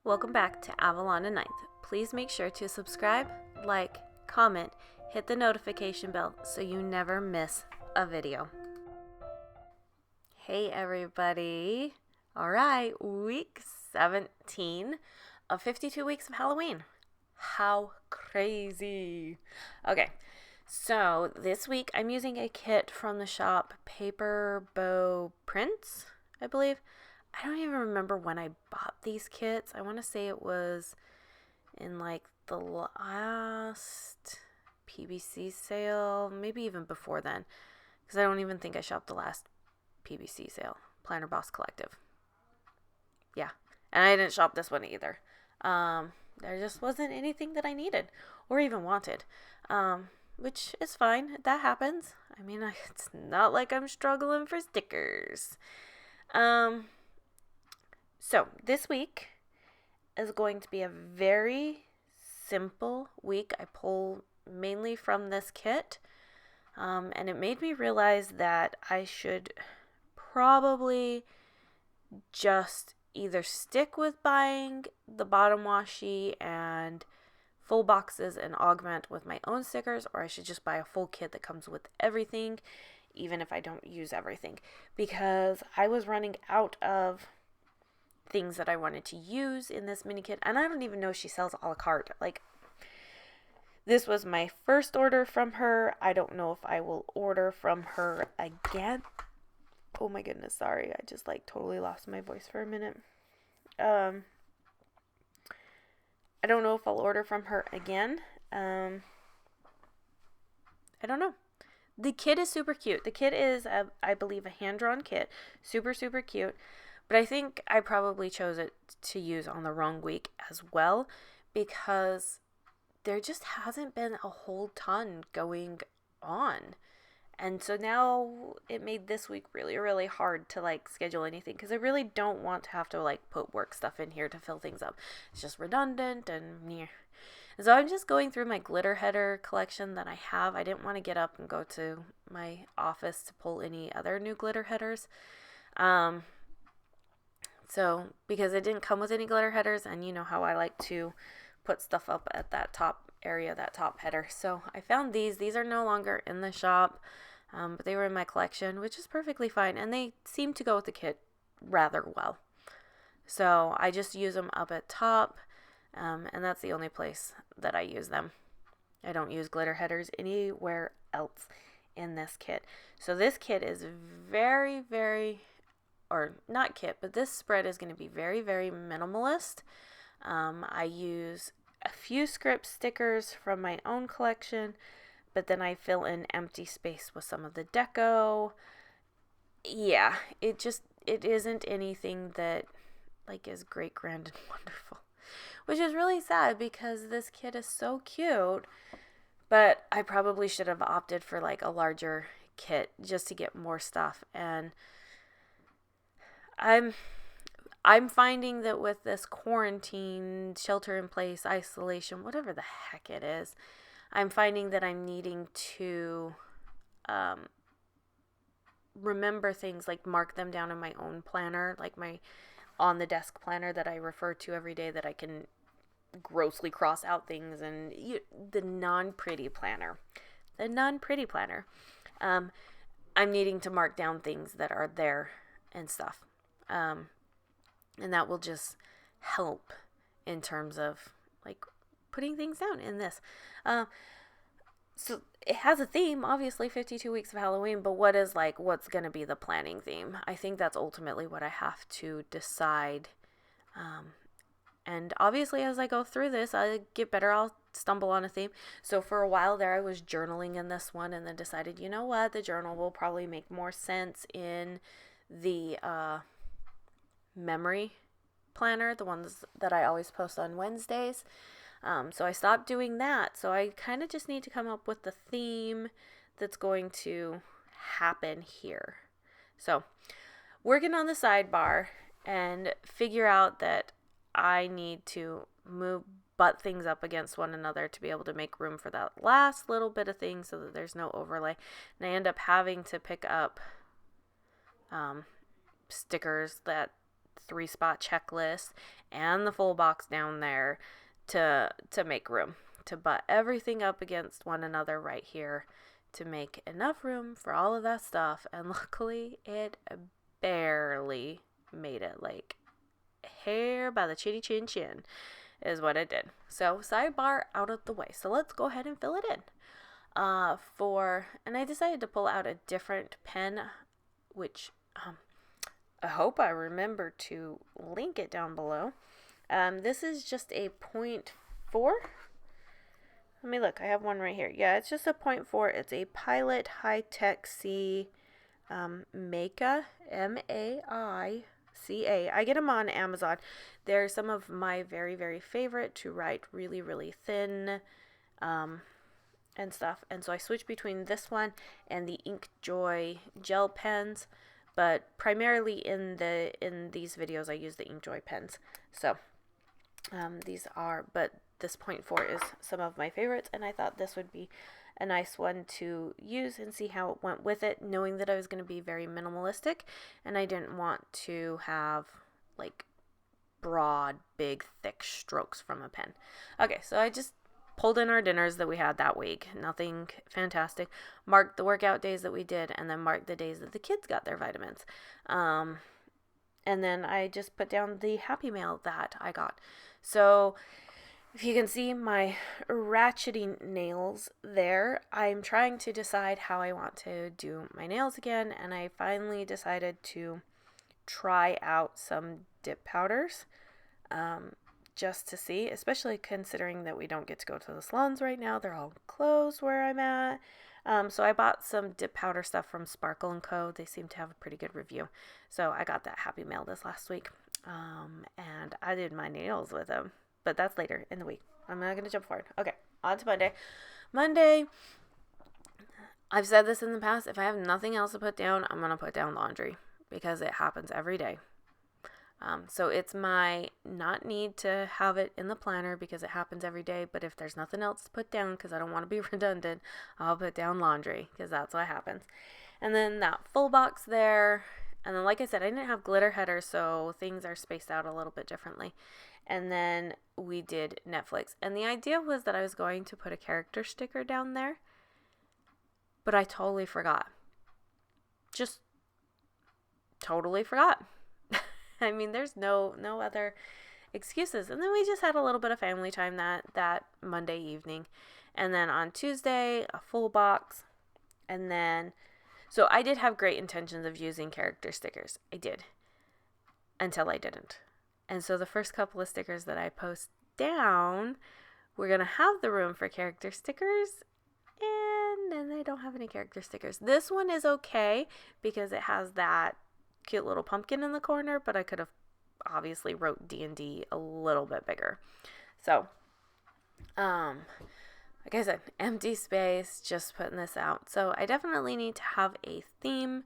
Welcome back to Avalon and Ninth. Please make sure to subscribe, like, comment, hit the notification bell so you never miss a video. Hey everybody. Alright, week 17 of 52 weeks of Halloween. How crazy. Okay, so this week I'm using a kit from the shop Papermate Prints, I believe. I don't even remember when I bought these kits. I want to say it was in like the last PBC sale, maybe even before then, because I don't even think I shopped the last PBC sale, Planner Boss Collective. Yeah, and I didn't shop this one either. There just wasn't anything that I needed or even wanted, which is fine. That happens. I mean, it's not like I'm struggling for stickers. So this week is going to be a very simple week. I pull mainly from this kit, and it made me realize that I should probably just either stick with buying the bottom washi and full boxes and augment with my own stickers, or I should just buy a full kit that comes with everything, even if I don't use everything, because I was running out of things that I wanted to use in this mini kit, and I don't even know if she sells a la carte. Like, this was my first order from her. I don't know if I will order from her again. Oh my goodness, sorry. I just like totally lost my voice for a minute. I don't know if I'll order from her again. I don't know. The kit is super cute. The kit is, I believe, a hand-drawn kit. Super, super cute. But I think I probably chose it to use on the wrong week as well, because there just hasn't been a whole ton going on. And so now it made this week really, really hard to like schedule anything, because I really don't want to have to like put work stuff in here to fill things up. It's just redundant and meh. And so I'm just going through my glitter header collection that I have. I didn't want to get up and go to my office to pull any other new glitter headers. So, because it didn't come with any glitter headers, and you know how I like to put stuff up at that top area, that top header. So, I found these. These are no longer in the shop, but they were in my collection, which is perfectly fine, and they seem to go with the kit rather well. So, I just use them up at top, and that's the only place that I use them. I don't use glitter headers anywhere else in this kit. So, this kit is very, very... or not kit, but this spread is going to be very, very minimalist. I use a few script stickers from my own collection, but then I fill in empty space with some of the deco. Yeah, it isn't anything that like is great, grand, and wonderful, which is really sad because this kit is so cute, but I probably should have opted for like a larger kit just to get more stuff. And I'm finding that with this quarantine, shelter in place, isolation, whatever the heck it is, I'm finding that I'm needing to remember things, like mark them down in my own planner, like my on the desk planner that I refer to every day, that I can grossly cross out things, and the non-pretty planner. I'm needing to mark down things that are there and stuff. And that will just help in terms of like putting things down in this. So it has a theme, obviously 52 weeks of Halloween, but what's going to be the planning theme? I think that's ultimately what I have to decide. And obviously as I go through this, I get better, I'll stumble on a theme. So for a while there, I was journaling in this one, and then decided, you know what, the journal will probably make more sense in the memory planner, the ones that I always post on Wednesdays. So I stopped doing that. So I kind of just need to come up with the theme that's going to happen here. So working on the sidebar and figure out that I need to butt things up against one another to be able to make room for that last little bit of thing so that there's no overlay. And I end up having to pick up stickers that 3-spot checklist and the full box down there to make room, to butt everything up against one another right here to make enough room for all of that stuff. And luckily it barely made it, like hair by the chinny chin chin is what it did. So sidebar out of the way. So let's go ahead and fill it in. And I decided to pull out a different pen, which I hope I remember to link it down below. This is just a 0.4. Let me look. I have one right here. Yeah, it's just a 0.4. It's a Pilot High-Tech C Maica, M-A-I-C-A. I get them on Amazon. They're some of my very, very favorite to write really, really thin and stuff. And so I switch between this one and the Inkjoy gel pens. But primarily in these videos, I use the Inkjoy pens. So but this 0.4 is some of my favorites, and I thought this would be a nice one to use and see how it went with it, knowing that I was going to be very minimalistic, and I didn't want to have like broad, big, thick strokes from a pen. Okay, so I just pulled in our dinners that we had that week. Nothing fantastic. Marked the workout days that we did, and then marked the days that the kids got their vitamins. And then I just put down the Happy Mail that I got. So if you can see my ratcheting nails there, I'm trying to decide how I want to do my nails again, and I finally decided to try out some dip powders. Just to see, especially considering that we don't get to go to the salons right now. They're all closed where I'm at. So I bought some dip powder stuff from Sparkle & Co. They seem to have a pretty good review. So I got that Happy Mail this last week. And I did my nails with them. But that's later in the week. I'm not going to jump forward. Okay, on to Monday. Monday, I've said this in the past. If I have nothing else to put down, I'm going to put down laundry. Because it happens every day. So it's my not need to have it in the planner because it happens every day. But if there's nothing else to put down because I don't want to be redundant, I'll put down laundry because that's what happens. And then that full box there. And then, like I said, I didn't have glitter headers, so things are spaced out a little bit differently. And then we did Netflix. And the idea was that I was going to put a character sticker down there. But I totally forgot. Just totally forgot. I mean, there's no other excuses. And then we just had a little bit of family time that Monday evening. And then on Tuesday, a full box. And then, so I did have great intentions of using character stickers. I did. Until I didn't. And so the first couple of stickers that I post down, we're going to have the room for character stickers. And then they don't have any character stickers. This one is okay because it has that cute little pumpkin in the corner, but I could have obviously wrote D&D a little bit bigger. So, like I said, empty space, just putting this out. So I definitely need to have a theme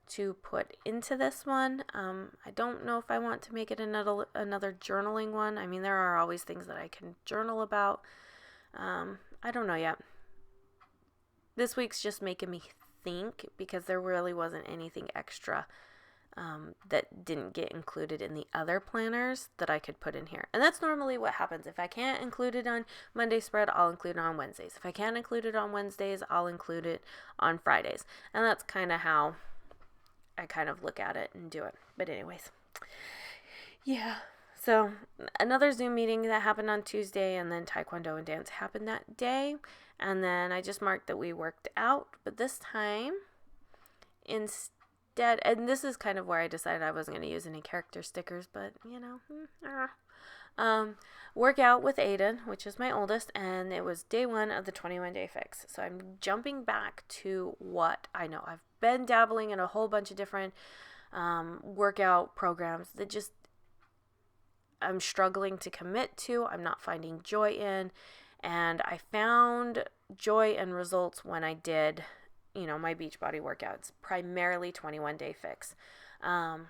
to put into this one. I don't know if I want to make it another journaling one. I mean, there are always things that I can journal about. I don't know yet. This week's just making me think because there really wasn't anything extra that didn't get included in the other planners that I could put in here. And that's normally what happens. If I can't include it on Monday spread, I'll include it on Wednesdays. If I can't include it on Wednesdays, I'll include it on Fridays. And that's kind of how I kind of look at it and do it. But anyways, yeah. So another Zoom meeting that happened on Tuesday, and then Taekwondo and dance happened that day. And then I just marked that we worked out. But this time, instead, and this is kind of where I decided I wasn't going to use any character stickers, but you know, workout with Aiden, which is my oldest, and it was day 1 of the 21-day fix. So I'm jumping back to what I know. I've been dabbling in a whole bunch of different workout programs that just I'm struggling to commit to. I'm not finding joy in, and I found joy and results when I did, you know, my Beachbody workouts, primarily 21-day fix. I'm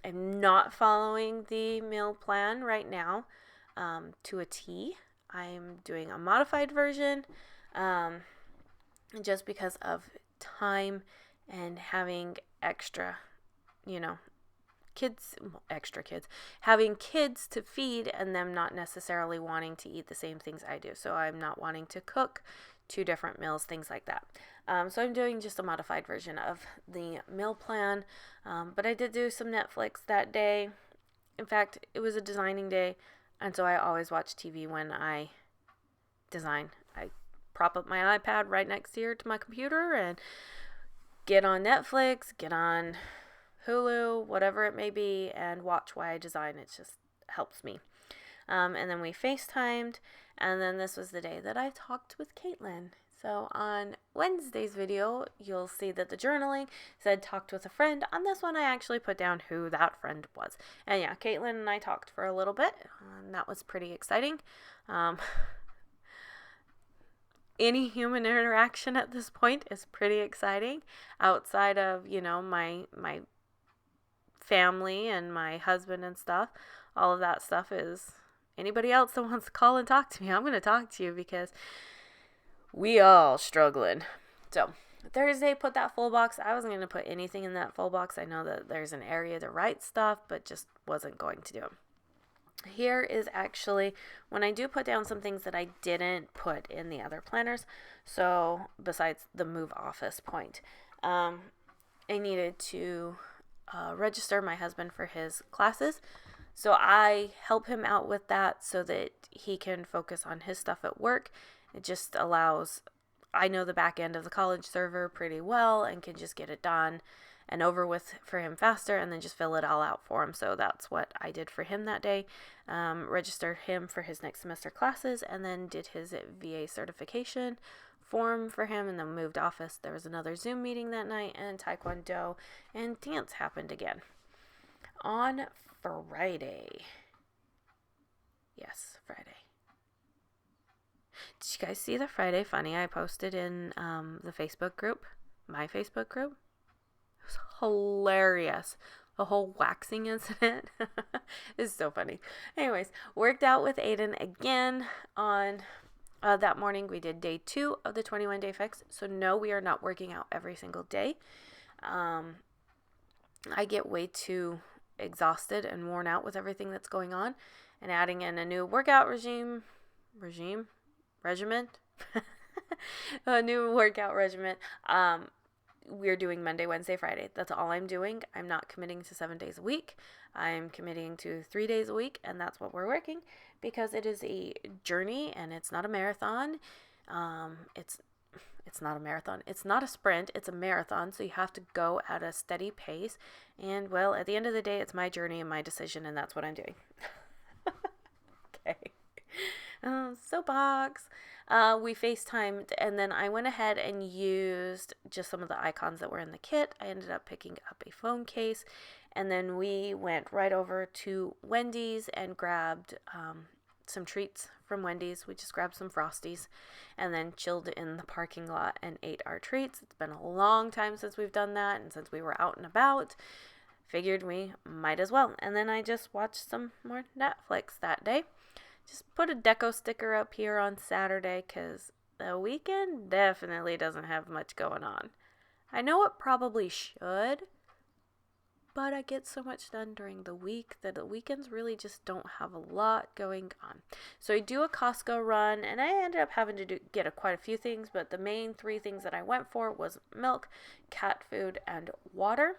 not following the meal plan right now to a T. I'm doing a modified version just because of time and having extra, you know, extra kids, having kids to feed and them not necessarily wanting to eat the same things I do. So I'm not wanting to cook 2 different meals, things like that. So I'm doing just a modified version of the meal plan. But I did do some Netflix that day. In fact, it was a designing day, and so I always watch TV when I design. I prop up my iPad right next here to my computer and get on Netflix, get on Hulu, whatever it may be, and watch while I design. It just helps me. And then we FaceTimed, and then this was the day that I talked with Caitlin. So on Wednesday's video, you'll see that the journaling said talked with a friend. On this one, I actually put down who that friend was. And yeah, Caitlin and I talked for a little bit, and that was pretty exciting. Any human interaction at this point is pretty exciting. Outside of, my family and my husband and stuff, all of that stuff is anybody else that wants to call and talk to me, I'm going to talk to you because we all struggling. So Thursday, put that full box. I wasn't going to put anything in that full box. I know that there's an area to write stuff, but just wasn't going to do it. Here is actually when I do put down some things that I didn't put in the other planners. So besides the move office point, I needed to register my husband for his classes. So I help him out with that so that he can focus on his stuff at work. It just allows, I know the back end of the college server pretty well and can just get it done and over with for him faster and then just fill it all out for him. So that's what I did for him that day. Registered him for his next semester classes and then did his VA certification form for him and then moved office. There was another Zoom meeting that night and Taekwondo and dance happened again. On Friday. Yes, Friday. Did you guys see the Friday Funny I posted in the Facebook group? My Facebook group? It was hilarious. The whole waxing incident is so funny. Anyways, worked out with Aiden again on that morning. We did day 2 of the 21-day fix. So no, we are not working out every single day. I get way too exhausted and worn out with everything that's going on, and adding in a new workout regiment, a new workout regimen. We're doing Monday, Wednesday, Friday. That's all I'm doing. I'm not committing to 7 days a week. I'm committing to 3 days a week, and that's what we're working because it is a journey and it's not a marathon. It's not a marathon. It's not a sprint. It's a marathon. So you have to go at a steady pace. And well, at the end of the day, it's my journey and my decision, and that's what I'm doing. Okay. Soapbox. We FaceTimed, and then I went ahead and used just some of the icons that were in the kit. I ended up picking up a phone case, and then we went right over to Wendy's and grabbed some treats from Wendy's. We just grabbed some Frosties and then chilled in the parking lot and ate our treats. It's been a long time since we've done that, and since we were out and about, figured we might as well. And then I just watched some more Netflix that day. Just put a deco sticker up here on Saturday because the weekend definitely doesn't have much going on. I know it probably should, but I get so much done during the week that the weekends really just don't have a lot going on. So I do a Costco run, and I ended up having to get quite a few things, but the main 3 things that I went for was milk, cat food, and water.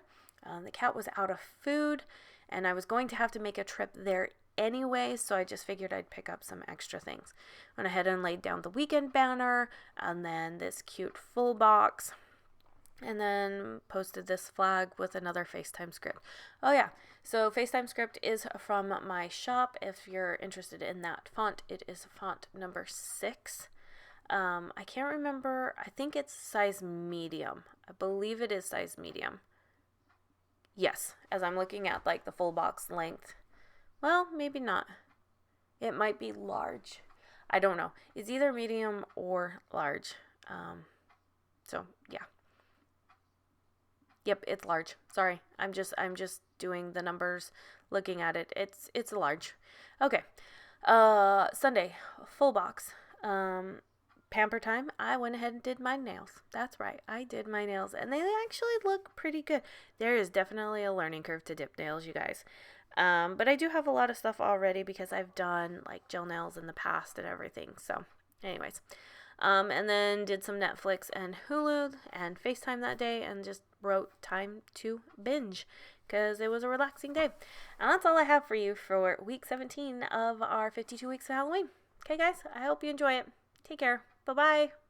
The cat was out of food, and I was going to have to make a trip there anyway, so I just figured I'd pick up some extra things. Went ahead and laid down the weekend banner, and then this cute full box, and then posted this flag with another FaceTime script. Oh yeah, so FaceTime script is from my shop. If you're interested in that font, it is font number 6. I can't remember. I think it's size medium. I believe it is size medium. Yes, as I'm looking at like the full box length. Well, maybe not. It might be large. I don't know. It's either medium or large. So yeah. Yep, it's large. Sorry. I'm just doing the numbers, looking at it. It's large. Okay. Sunday, full box. pamper time, I went ahead and did my nails. That's right, I did my nails, and they actually look pretty good. There is definitely a learning curve to dip nails, you guys. But I do have a lot of stuff already because I've done like gel nails in the past and everything. So anyways, and then did some Netflix and Hulu and FaceTime that day and just wrote time to binge because it was a relaxing day. And that's all I have for you for week 17 of our 52 weeks of Halloween. Okay, guys, I hope you enjoy it. Take care. Bye-bye.